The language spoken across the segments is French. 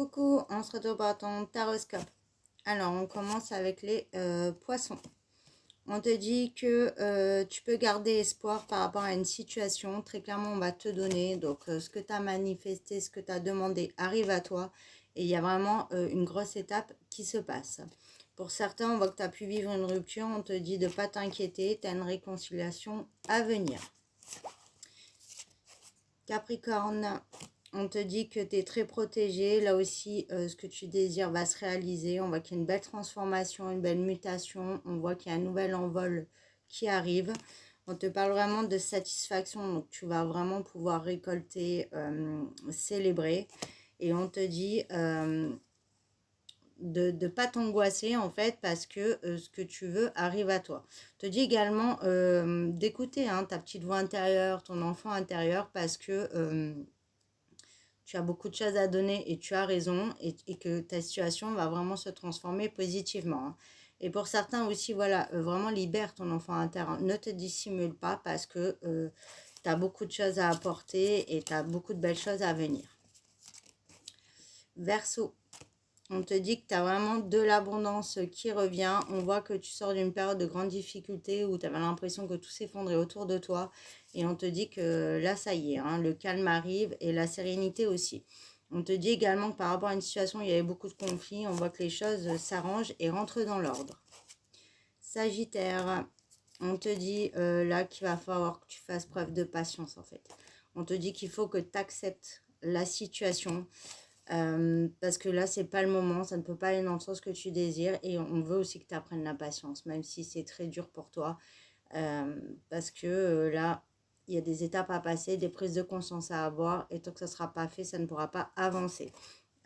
Coucou, on se retrouve pour ton taroscope. Alors, on commence avec les poissons. On te dit que tu peux garder espoir par rapport à une situation. Très clairement, on va te donner. Donc, ce que tu as manifesté, ce que tu as demandé arrive à toi. Et il y a vraiment une grosse étape qui se passe. Pour certains, on voit que tu as pu vivre une rupture. On te dit de ne pas t'inquiéter. Tu as une réconciliation à venir. Capricorne, on te dit que tu es très protégé. Là aussi, ce que tu désires va se réaliser. On voit qu'il y a une belle transformation, une belle mutation. On voit qu'il y a un nouvel envol qui arrive. On te parle vraiment de satisfaction. Donc, tu vas vraiment pouvoir récolter, célébrer. Et on te dit de ne pas t'angoisser en fait parce que ce que tu veux arrive à toi. Je te dis également d'écouter ta petite voix intérieure, ton enfant intérieur parce que tu as beaucoup de choses à donner et tu as raison et que ta situation va vraiment se transformer positivement. Et pour certains aussi, voilà, vraiment libère ton enfant intérieur. Ne te dissimule pas parce que tu as beaucoup de choses à apporter et tu as beaucoup de belles choses à venir. Verseau. On te dit que tu as vraiment de l'abondance qui revient. On voit que tu sors d'une période de grande difficulté où tu avais l'impression que tout s'effondrait autour de toi. Et on te dit que là, ça y est, le calme arrive et la sérénité aussi. On te dit également que par rapport à une situation où il y avait beaucoup de conflits, on voit que les choses s'arrangent et rentrent dans l'ordre. Sagittaire, on te dit là qu'il va falloir que tu fasses preuve de patience en fait. On te dit qu'il faut que tu acceptes la situation. Parce que là, c'est pas le moment, ça ne peut pas aller dans le sens que tu désires et on veut aussi que tu apprennes la patience, même si c'est très dur pour toi. Parce que là, il y a des étapes à passer, des prises de conscience à avoir et tant que ça ne sera pas fait, ça ne pourra pas avancer.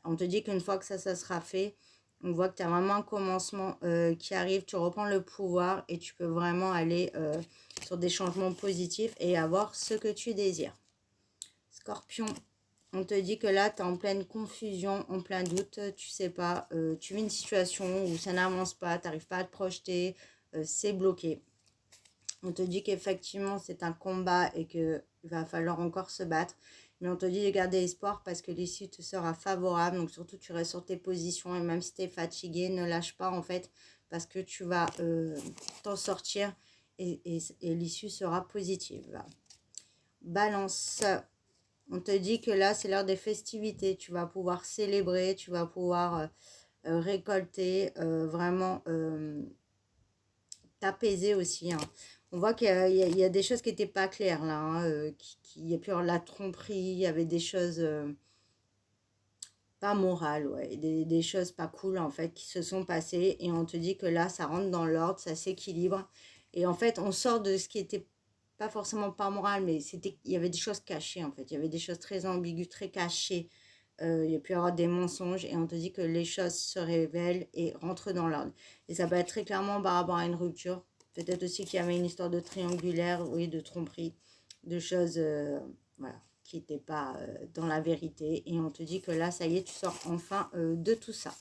On te dit qu'une fois que ça sera fait, on voit que tu as vraiment un commencement qui arrive, tu reprends le pouvoir et tu peux vraiment aller sur des changements positifs et avoir ce que tu désires. Scorpion. On te dit que là, tu es en pleine confusion, en plein doute, tu sais pas, tu vis une situation où ça n'avance pas, tu n'arrives pas à te projeter, c'est bloqué. On te dit qu'effectivement, c'est un combat et qu'il va falloir encore se battre. Mais on te dit de garder espoir parce que l'issue te sera favorable. Donc surtout, tu restes sur tes positions et même si tu es fatigué, ne lâche pas en fait parce que tu vas t'en sortir et l'issue sera positive. Balance. On te dit que là, c'est l'heure des festivités. Tu vas pouvoir célébrer, tu vas pouvoir récolter, vraiment t'apaiser aussi. On voit qu'il y a des choses qui n'étaient pas claires là. Il y a plus la tromperie, il y avait des choses pas morales, ouais, des choses pas cool en fait qui se sont passées. Et on te dit que là, ça rentre dans l'ordre, ça s'équilibre. Et en fait, on sort de ce qui était pas forcément pas moral, mais il y avait des choses cachées en fait. Il y avait des choses très ambiguës, très cachées. Il y a pu y avoir des mensonges et on te dit que les choses se révèlent et rentrent dans l'ordre. Et ça peut être très clairement par rapport à une rupture. Peut-être aussi qu'il y avait une histoire de triangulaire, oui, de tromperie, de choses voilà, qui n'étaient pas dans la vérité. Et on te dit que là, ça y est, tu sors enfin de tout ça.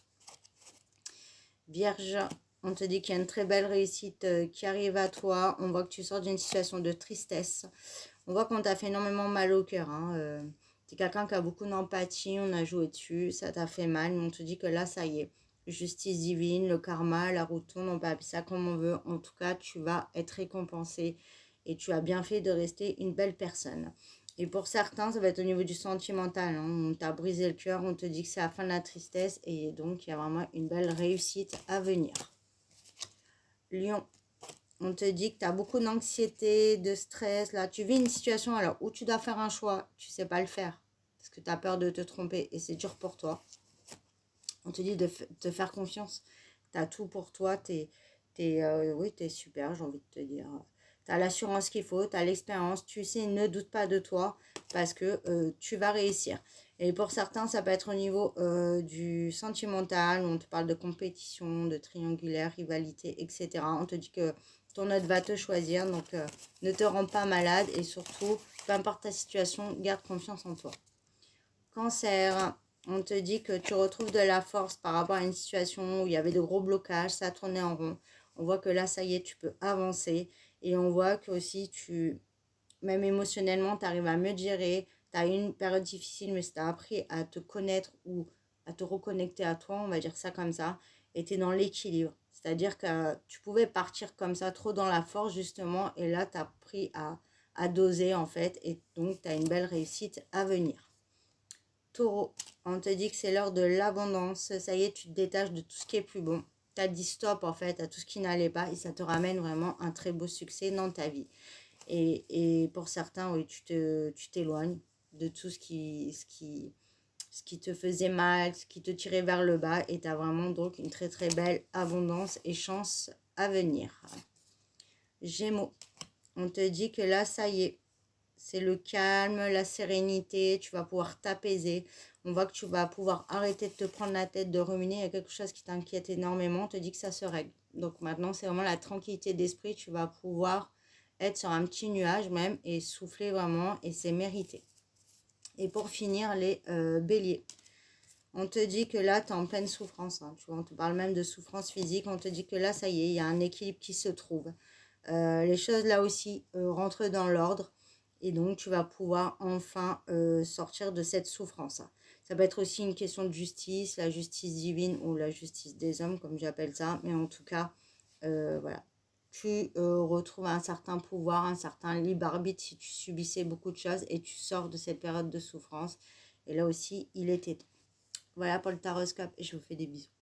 Vierge, on te dit qu'il y a une très belle réussite qui arrive à toi. On voit que tu sors d'une situation de tristesse. On voit qu'on t'a fait énormément mal au cœur. Tu es quelqu'un qui a beaucoup d'empathie. On a joué dessus. Ça t'a fait mal. Mais on te dit que là, ça y est. Justice divine, le karma, la roue tourne. On peut appeler ça comme on veut. En tout cas, tu vas être récompensé. Et tu as bien fait de rester une belle personne. Et pour certains, ça va être au niveau du sentimental. On t'a brisé le cœur. On te dit que c'est la fin de la tristesse. Et donc, il y a vraiment une belle réussite à venir. Lion, on te dit que tu as beaucoup d'anxiété, de stress. Là, tu vis une situation alors où tu dois faire un choix, tu ne sais pas le faire parce que tu as peur de te tromper et c'est dur pour toi. On te dit de te faire confiance. Tu as tout pour toi. Oui, tu es super, j'ai envie de te dire. Tu as l'assurance qu'il faut, tu as l'expérience. Tu sais, ne doute pas de toi parce que tu vas réussir. Et pour certains, ça peut être au niveau du sentimental, où on te parle de compétition, de triangulaire, rivalité, etc. On te dit que ton autre va te choisir, donc ne te rends pas malade et surtout, peu importe ta situation, garde confiance en toi. Cancer, on te dit que tu retrouves de la force par rapport à une situation où il y avait de gros blocages, ça tournait en rond. On voit que là, ça y est, tu peux avancer et on voit que aussi même émotionnellement, tu arrives à mieux gérer. Tu as eu une période difficile, mais tu as appris à te connaître ou à te reconnecter à toi, on va dire ça comme ça, et tu es dans l'équilibre. C'est-à-dire que tu pouvais partir comme ça, trop dans la force justement, et là, tu as appris à doser en fait, et donc tu as une belle réussite à venir. Taureau, on te dit que c'est l'heure de l'abondance, ça y est, tu te détaches de tout ce qui est plus bon. Tu as dit stop en fait à tout ce qui n'allait pas, et ça te ramène vraiment un très beau succès dans ta vie. Et pour certains, oui, tu t'éloignes de tout ce qui te faisait mal, ce qui te tirait vers le bas, et tu as vraiment donc une très très belle abondance et chance à venir. Gémeaux, on te dit que là, ça y est, c'est le calme, la sérénité, tu vas pouvoir t'apaiser. On voit que tu vas pouvoir arrêter de te prendre la tête, de ruminer. Il y a quelque chose qui t'inquiète énormément, on te dit que ça se règle. Donc maintenant, c'est vraiment la tranquillité d'esprit. Tu vas pouvoir être sur un petit nuage même et souffler vraiment, et c'est mérité. Et pour finir, les béliers. On te dit que là, tu es en pleine souffrance. Hein. Tu vois, on te parle même de souffrance physique. On te dit que là, ça y est, il y a un équilibre qui se trouve. Les choses là aussi rentrent dans l'ordre. Et donc, tu vas pouvoir enfin sortir de cette souffrance. Ça peut être aussi une question de justice, la justice divine ou la justice des hommes, comme j'appelle ça. Mais en tout cas, voilà. Tu retrouves un certain pouvoir, un certain libre arbitre si tu subissais beaucoup de choses et tu sors de cette période de souffrance. Et là aussi, il était temps. Voilà pour le taroscope et je vous fais des bisous.